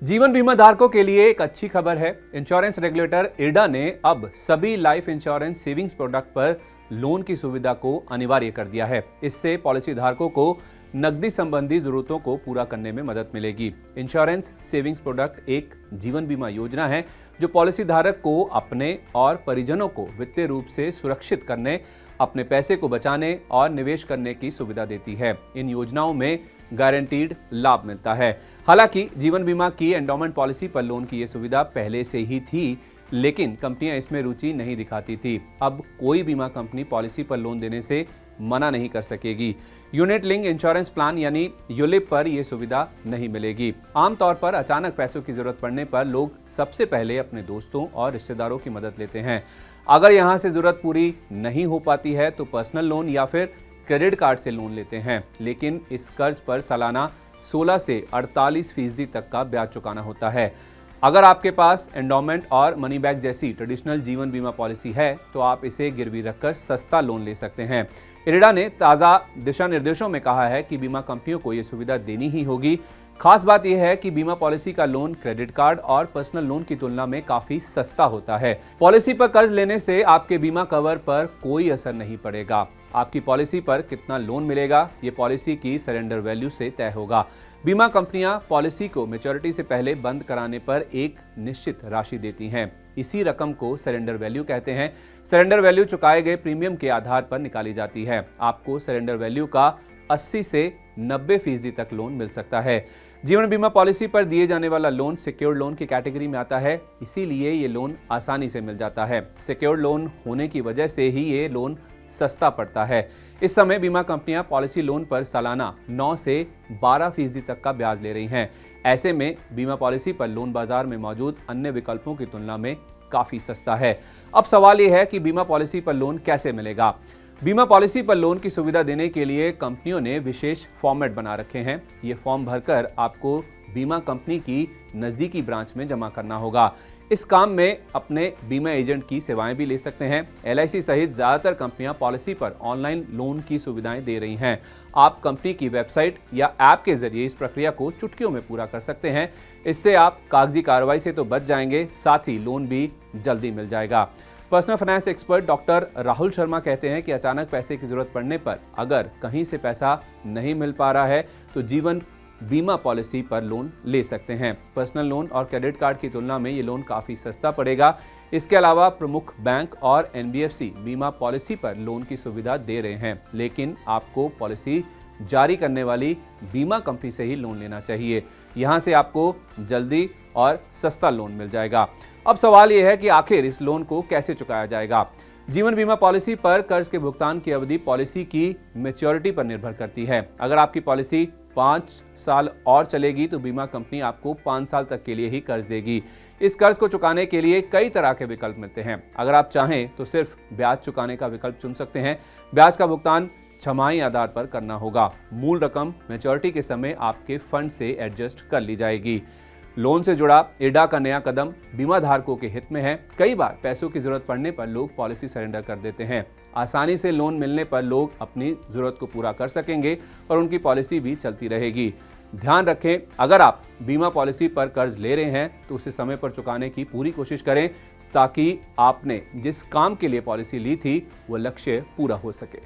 जीवन बीमा धारकों के लिए एक अच्छी खबर है। इंश्योरेंस रेगुलेटर इरडा ने अब सभी लाइफ इंश्योरेंस सेविंग्स प्रोडक्ट पर लोन की सुविधा को अनिवार्य कर दिया है। इससे पॉलिसी धारकों को नकदी संबंधी जरूरतों को पूरा करने में मदद मिलेगी। इंश्योरेंस सेविंग्स प्रोडक्ट एक जीवन बीमा योजना है जो पॉलिसी धारक को अपने और परिजनों को वित्तीय रूप से सुरक्षित करने, अपने पैसे को बचाने और निवेश करने की सुविधा देती है। इन योजनाओं में गारंटीड लाभ मिलता है। हालांकि जीवन बीमा की एंडोमेंट पॉलिसी पर लोन की यह सुविधा पहले से ही थी, लेकिन कंपनियां इसमें रुचि नहीं दिखाती थी। अब कोई बीमा कंपनी पॉलिसी पर लोन देने से मना नहीं कर सकेगी। यूनिट लिंक इंश्योरेंस प्लान यानी यूलिप पर यह सुविधा नहीं मिलेगी। आमतौर पर अचानक पैसों की जरूरत पड़ने पर लोग सबसे पहले अपने दोस्तों और रिश्तेदारों की मदद लेते हैं। अगर यहां से जरूरत पूरी नहीं हो पाती है तो पर्सनल लोन या फिर क्रेडिट कार्ड से लोन लेते हैं, लेकिन इस कर्ज पर सालाना 16 से 48% तक का ब्याज चुकाना होता है। अगर आपके पास एंडोमेंट और मनी बैक जैसी ट्रेडिशनल जीवन बीमा पॉलिसी है तो आप इसे गिरवी रखकर सस्ता लोन ले सकते हैं। इरडा ने ताज़ा दिशा निर्देशों में कहा है कि बीमा कंपनियों को यह सुविधा देनी ही होगी। खास बात यह है कि बीमा पॉलिसी का लोन क्रेडिट कार्ड और पर्सनल लोन की तुलना में काफी सस्ता होता है। पॉलिसी पर कर्ज लेने से आपके बीमा कवर पर कोई असर नहीं पड़ेगा। आपकी पॉलिसी पर कितना लोन मिलेगा ये पॉलिसी की सरेंडर वैल्यू से तय होगा। बीमा कंपनियां पॉलिसी को मैच्योरिटी से पहले बंद कराने पर एक निश्चित राशि देती हैं। इसी रकम को सरेंडर वैल्यू कहते हैं। सरेंडर वैल्यू चुकाए गए प्रीमियम के आधार पर निकाली जाती है। आपको सरेंडर वैल्यू का 80 से 90% तक लोन मिल सकता है। जीवन बीमा पॉलिसी पर दिए जाने वाला लोन सिक्योर्ड लोन की कैटेगरी में आता है, इसीलिए ये लोन आसानी से मिल जाता है। सिक्योर्ड लोन होने की वजह से ही ये लोन सस्ता पड़ता है। इस समय बीमा कंपनियां पॉलिसी लोन पर सालाना 9 से 12% तक का ब्याज ले रही हैं। ऐसे में बीमा पॉलिसी पर लोन बाजार में मौजूद अन्य विकल्पों की तुलना में काफी सस्ता है। अब सवाल यह है कि बीमा पॉलिसी पर लोन कैसे मिलेगा। बीमा पॉलिसी पर लोन की सुविधा देने के लिए कंपनियों ने विशेष फॉर्मेट बना रखे हैं। ये फॉर्म भरकर आपको बीमा कंपनी की नजदीकी ब्रांच में जमा करना होगा। इस काम में अपने बीमा एजेंट की सेवाएं भी ले सकते हैं। LIC सहित ज्यादातर कंपनियां पॉलिसी पर ऑनलाइन लोन की सुविधाएं दे रही हैं। आप कंपनी की वेबसाइट या ऐप के जरिए इस प्रक्रिया को चुटकियों में पूरा कर सकते हैं। इससे आप कागजी कार्रवाई से तो बच जाएंगे, साथ ही लोन भी जल्दी मिल जाएगा। Personal finance expert doctor Rahul Sharma कहते हैं कि अचानक पैसे की जरूरत पड़ने पर अगर कहीं से पैसा नहीं मिल पा रहा है तो जीवन बीमा पॉलिसी पर लोन ले सकते हैं। पर्सनल लोन और क्रेडिट कार्ड की तुलना में ये लोन काफी सस्ता पड़ेगा। इसके अलावा प्रमुख बैंक और NBFC बीमा पॉलिसी पर लोन की सुविधा दे रहे हैं, लेकिन आपको पॉलिसी जारी करने वाली बीमा कंपनी से ही लोन लेना चाहिए। यहां से आपको जल्दी और सस्ता लोन मिल जाएगा। अब सवाल यह है कि आखिर इस लोन को कैसे चुकाया जाएगा। जीवन बीमा पॉलिसी पर कर्ज के भुगतान की अवधि पॉलिसी की मैच्योरिटी पर निर्भर करती है। अगर आपकी पॉलिसी 5 साल और चलेगी तो बीमा कंपनी आपको 5 साल तक के लिए ही कर्ज देगी। इस कर्ज को चुकाने के लिए कई तरह के विकल्प मिलते हैं। अगर आप चाहें तो सिर्फ ब्याज चुकाने का विकल्प चुन सकते हैं। ब्याज का भुगतान छमाही आधार पर करना होगा। मूल रकम मैच्योरिटी के समय आपके फंड से एडजस्ट कर ली जाएगी। लोन से जुड़ा इरडा का नया कदम बीमा धारकों के हित में है। कई बार पैसों की जरूरत पड़ने पर लोग पॉलिसी सरेंडर कर देते हैं। आसानी से लोन मिलने पर लोग अपनी जरूरत को पूरा कर सकेंगे और उनकी पॉलिसी भी चलती रहेगी। ध्यान रखें, अगर आप बीमा पॉलिसी पर कर्ज ले रहे हैं तो उसे समय पर चुकाने की पूरी कोशिश करें ताकि आपने जिस काम के लिए पॉलिसी ली थी वो लक्ष्य पूरा हो सके।